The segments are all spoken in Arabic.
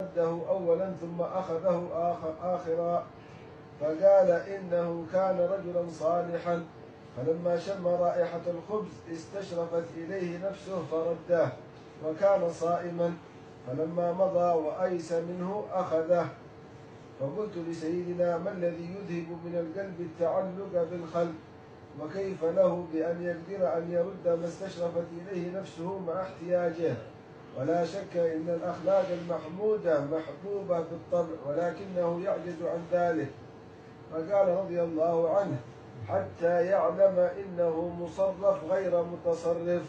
رده أولا ثم أخذه آخرا، فقال إنه كان رجلا صالحا، فلما شم رائحة الخبز استشرفت إليه نفسه فرده، وكان صائما، فلما مضى وأيس منه أخذه. فقلت لسيدنا: ما الذي يذهب من القلب التعلق بالخلق؟ وكيف له بأن يقدر أن يرد ما استشرفت إليه نفسه مع احتياجه؟ ولا شك إن الأخلاق المحمودة محبوبة بالطبع، ولكنه يعجز عن ذلك. فقال رضي الله عنه: حتى يعلم إنه مصرف غير متصرف،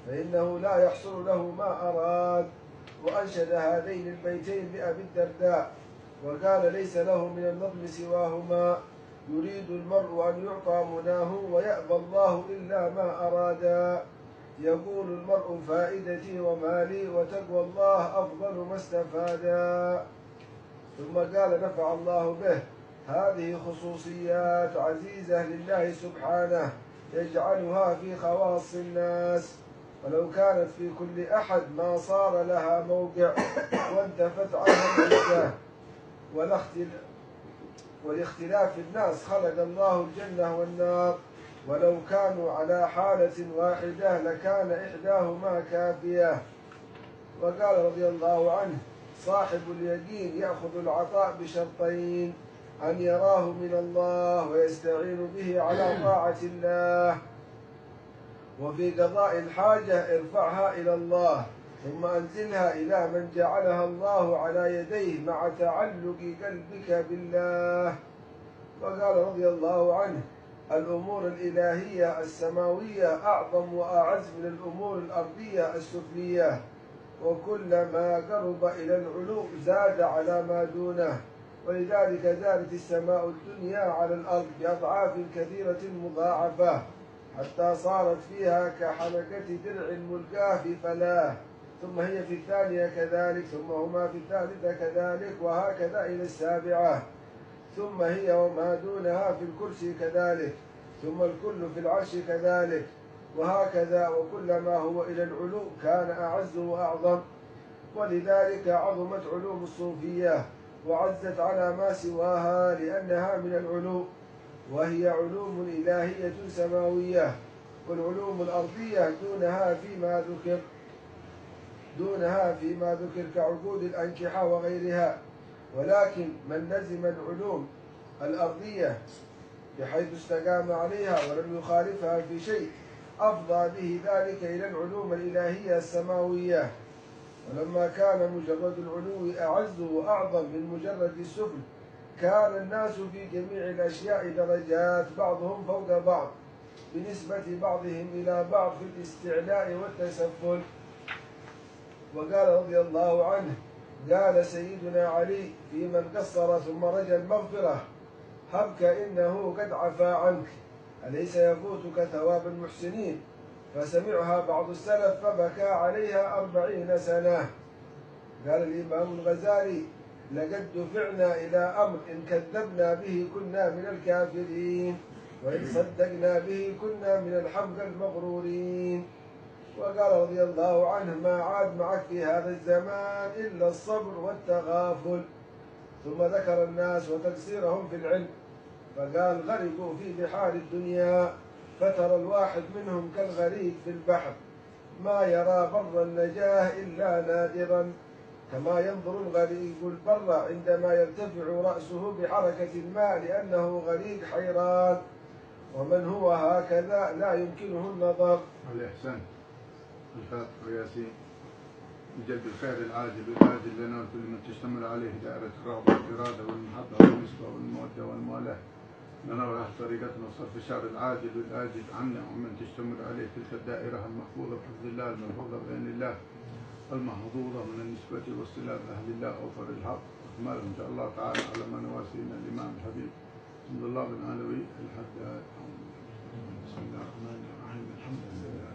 فإنه لا يحصل له ما أراد. وأنشد هذين البيتين لأبي الدرداء وقال: ليس له من النظم سواهما، يريد المرء أن يعطى مناه ويأبى الله إلا ما أرادا. يقول المرء فائدتي ومالي، وتقوى الله أفضل ما استفادا. ثم قال: نفع الله به. هذه خصوصيات عزيزة لله سبحانه يجعلها في خواص الناس، ولو كانت في كل أحد ما صار لها موقع وانتفت عنها العزة. ولاختلاف الناس خلق الله الجنة والنار، ولو كانوا على حالة واحدة لكان إحداهما كافية. وقال رضي الله عنه: صاحب اليقين يأخذ العطاء بشرطين: أن يراه من الله ويستعين به على طاعة الله، وفي قضاء الحاجة ارفعها إلى الله ثم أنزلها إلى من جعلها الله على يديه مع تعلق قلبك بالله. وقال رضي الله عنه: الأمور الإلهية السماوية أعظم وأعز من الأمور الأرضية السفلية، وكلما قرب إلى العلو زاد على ما دونه، ولذلك زادت السماء الدنيا على الأرض بأضعاف كثيرة مضاعفة، حتى صارت فيها كحلقة درع ملقاة في فلاة، ثم هي في الثانية كذلك، ثم هما في الثالثة كذلك، وهكذا إلى السابعة، ثم هي وما دونها في الكرسي كذلك، ثم الكل في العرش كذلك، وهكذا، وكلما هو إلى العلو كان أعز وأعظم. ولذلك عظمت علوم الصوفية وعزت على ما سواها لأنها من العلو، وهي علوم إلهية سماوية، والعلوم الأرضية دونها فيما ذكر كعقود الأنكحة وغيرها. ولكن من لزم العلوم الأرضية بحيث استقام عليها ولم يخالفها في شيء أفضى به ذلك إلى العلوم الإلهية السماوية. ولما كان مجرد العلو أعز وأعظم من مجرد السفل، كان الناس في جميع الأشياء درجات بعضهم فوق بعض بنسبة بعضهم إلى بعض في الاستعلاء والتسفل. وقال رضي الله عنه: قال سيدنا علي في من قصر ثم رجا المغفرة: هبك إنه قد عفا عنك، أليس يفوتك ثواب المحسنين؟ فسمعها بعض السلف فبكى عليها 40 سنة. قال الإمام الغزالي: لقد دفعنا إلى أمر إن كذبنا به كنا من الكافرين، وإن صدقنا به كنا من الحمقى المغرورين. وقال رضي الله عنه: ما عاد معك في هذا الزمان إلا الصبر والتغافل. ثم ذكر الناس وتقصيرهم في العلم، فقال: غرقوا في بحار الدنيا، فترى الواحد منهم كالغريق في البحر، ما يرى بر النجاه إلا نادرا، كما ينظر الغريق البر عندما يرتفع رأسه بحركة الماء لأنه غريق حيران، ومن هو هكذا لا يمكنه النظر. الإحسان الفاتح وياسين بجلب الخير العاجل والآجل لنا ولكل من تشتمل عليه دائرة الرغبة والإرادة والمحبة والنسبة والمودة والموالاة لنا وله طريقتنا وصرف الشر العاجل والآجل عنا، ومن تشتمل عليه تلك الدائرة المحفوظة بحفظ الله الملحوظة بإذن الله المحظوظة من النسبة واصطلاح أهل الله أوفر الحق وإكماله إن شاء الله تعالى على ما نواسينا الإمام الحبيب عبد الله بن علوي الحداد. بسم الله الرحمن الرحيم. الحمد لله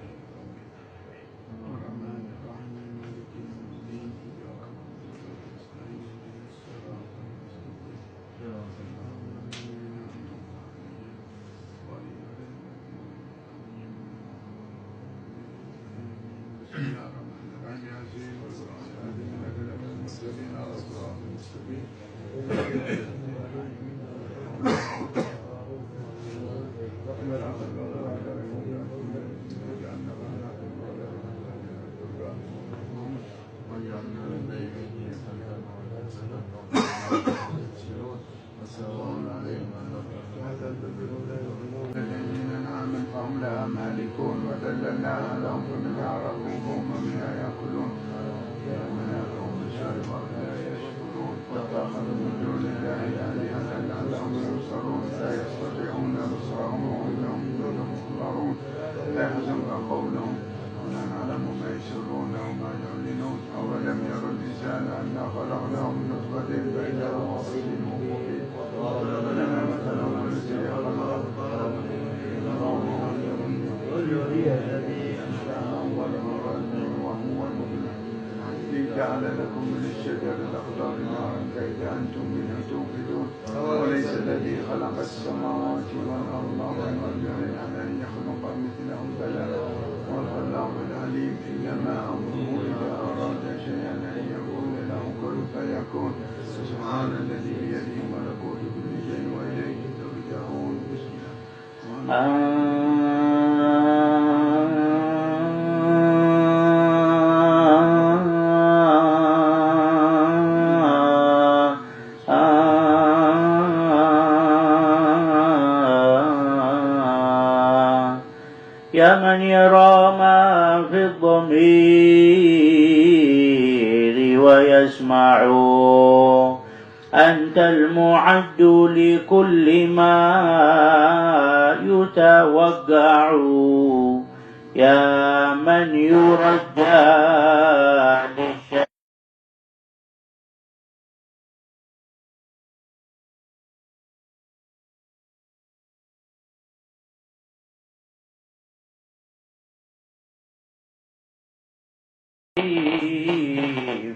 الرحمن الرحيم مالك يوم الدين إياك نعبد وإياك نستعين اهدنا الصراط المستقيم صراط الذين أنعمت عليهم غير المغضوب عليهم ولا الضالين. بسم الله الرحمن الرحيم. ياسين والقرآن الحكيم إنك لمن المرسلين. الذين آمنوا فهم لها مالكون وذللناها لهم فمنها ركوبهم ومنها يأكلون ومنعهم بالشر ولا يشكرون واتخذوا من دون الله آلهة لعلهم ينصرون لا يستطيعون نصرهم وهم لهم منصرون لا يحزنك قولهم ولا نعلم ما يسرون وما يعلنون أولم يروا الإنسان أنا خلقناه من نطفة فإذا هو خصيم مبين وضرب لنا مثلا ونسي خلقه جعل لكم من الشجر الأخضر نارا فإذا أنتم منه توقدون وليس الذي خلق السماوات والأرض والجبال على أن يخلق مثلهم بلى والخلاق العليم إنما أمره إذا أراد شيئا أن يقول له كن فيكون سبحان الذي بيده ملكوت كل شيء وإليه ترجعون. بسم الله. يا من يرى ما في الضمير ويسمع أنت المعد لكل ما يتوقع يا من يرجى للشيء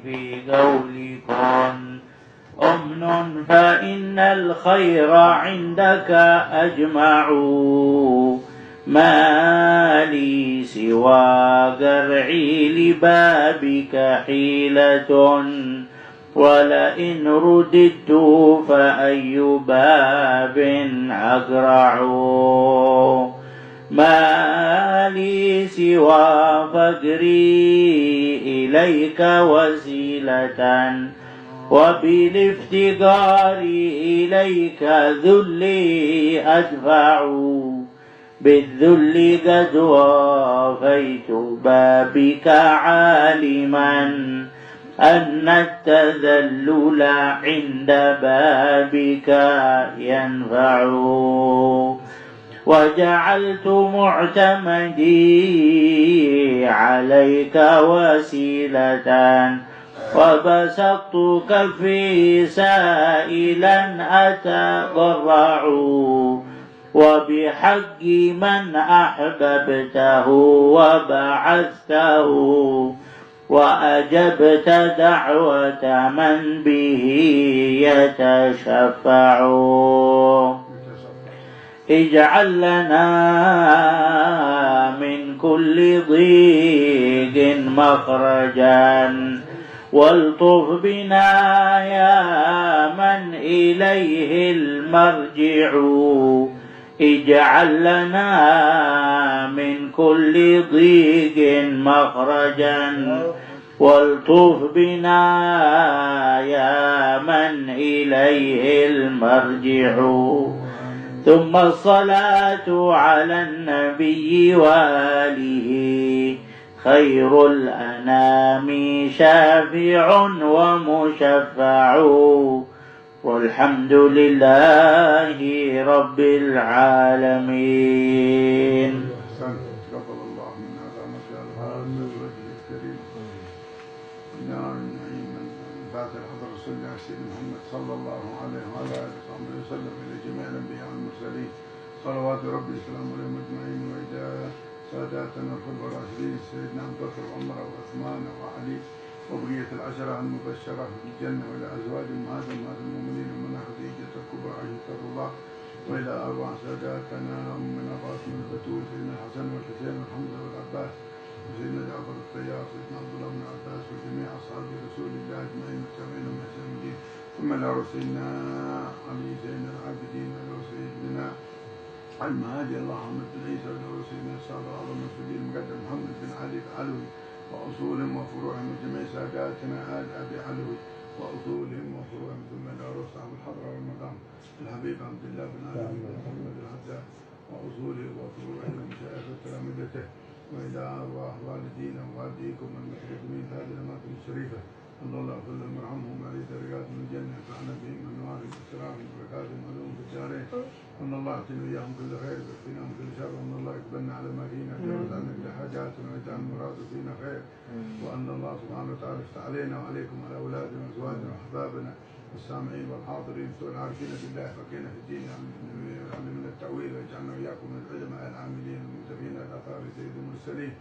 في قولكم أمن فإن الخير عندك أجمع ما لي سوى قرعي لبابك حيلة ولئن رددت فأي باب أقرع ما لي سوى فقري إليك وسيلة وبالافتقار إليك ذلي أدفع بالذل قد وافيت بابك عالما أن التذلل عند بابك ينفع وجعلت معتمدي عليك وسيلة وبسطت كفي سائلا أتضرع وبحق من أحببته وبعثته وأجبت دعوة من به يتشفع اجعل لنا من كل ضيق مخرجا والطف بنا يا من إليه المرجع اجعل لنا من كل ضيق مخرجا والطف بنا يا من إليه المرجع ثم الصلاة على النبي وآله خير الأنام شافع ومشفع والحمد لله رب العالمين. تقبل الله منا اللهم اجعل هذا الوجه الكريم نار نعيما بعد حضر رسول الله سيدنا محمد صلى الله عليه وعلى اله وصحبه وسلم الى جميع الانبياء والمرسلين صلوات ربي وسلامه عليهم اجمعين والى ساداتنا الخلفاء الراشدين سيدنا ابو بكر وعمر وعثمان وعلي وبقية العشرة المبشرة بالجنة وإلى أزواج أمهات المؤمنين ومنها خديجة الكبرى عائشة الله وإلى أرواح ساداتنا أمنا فاطمة البتول سيدنا الحسن والحسين والحمزة والعباس وسيدنا جعفر الطيار سيدنا عبد الله بن عباس وجميع أصحاب رسول الله أجمعين والتابعين من إحسان الدين ثم إلى سيدنا علي زين العابدين إلى سيدنا المهدي الله محمد بن عيسى إلى سيدنا السادة الأعظم المسؤولين المقدم محمد بن علي العلوي وأصولهم وفروعهم وجميع ساداتنا آل أبي علوي وأصولهم وفروعهم ثم إلى صاحب الحضرة والمقام الحبيب عبد الله بن علي بن محمد الحداد وأصوله وفروعه ومشايخ تلامذته وإلى أرواح والدينا ووالديكم المحترمين هذه الأماكن الشريفة أن الله يغفر لهم ويرحمهم وعلي درجات من الجنة ينفعنا بهم أنوار الأسرار وبركاتهم علوم في الدارين وأن الله يعطينا إياهم كل خير ويكفينا من كل شر وأن الله يقبلنا على ما فينا يجوز عنا كل حاجاتنا ويجعل المراد فينا خير وأن الله سبحانه وتعالى يفتح علينا وعليكم وعلى أولادنا وأزواجنا وأحبابنا والسامعين والحاضرين والعارفين بالله فقينا في الدين يعلمنا التأويل ويجعلنا وإياكم من العلماء العاملين المنتفين الأثار سيد المرسلين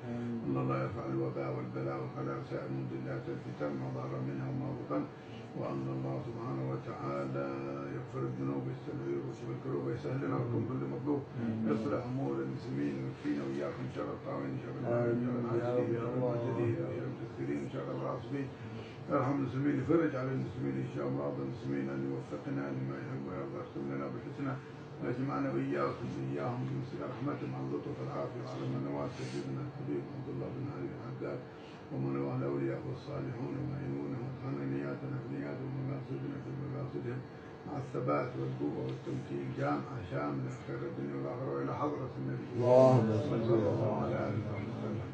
أن الله يرفع الوباء والبلاء والقضاء وسائر المضلات الفتن ما ظهر منها وما بطن وأن الله سبحانه وتعالى يغفر الذنوب ويستمر ويكشف الكروب ويسهل لنا لكم كل مطلوب يصلح أمور المسلمين ويكفينا وإياكم شر الطاغين شر العالمين شر الحاسدين شر المعتدين شر المستكبرين شر الغاصبين ارحم المسلمين فرج على المسلمين ان شاء الله المسلمين ان يوفقنا لما يحب ويرضى اختم لنا بالحسنى واجمعنا واياكم واياهم بمثل رحمته مع اللطف والعافيه وعلى من نواه سيدنا الحبيب عبد الله بن علي الحداد ومن نواه الاولياء والصالحون ومعينونه وادخلنا نياتنا في نياتهم ومقاصدنا في مقاصدهم مع الثبات والقوه والتمكين جامعه شامله خير الدنيا والاخره والى حضره النبي. اللهم صل على اله وصحبه وسلم.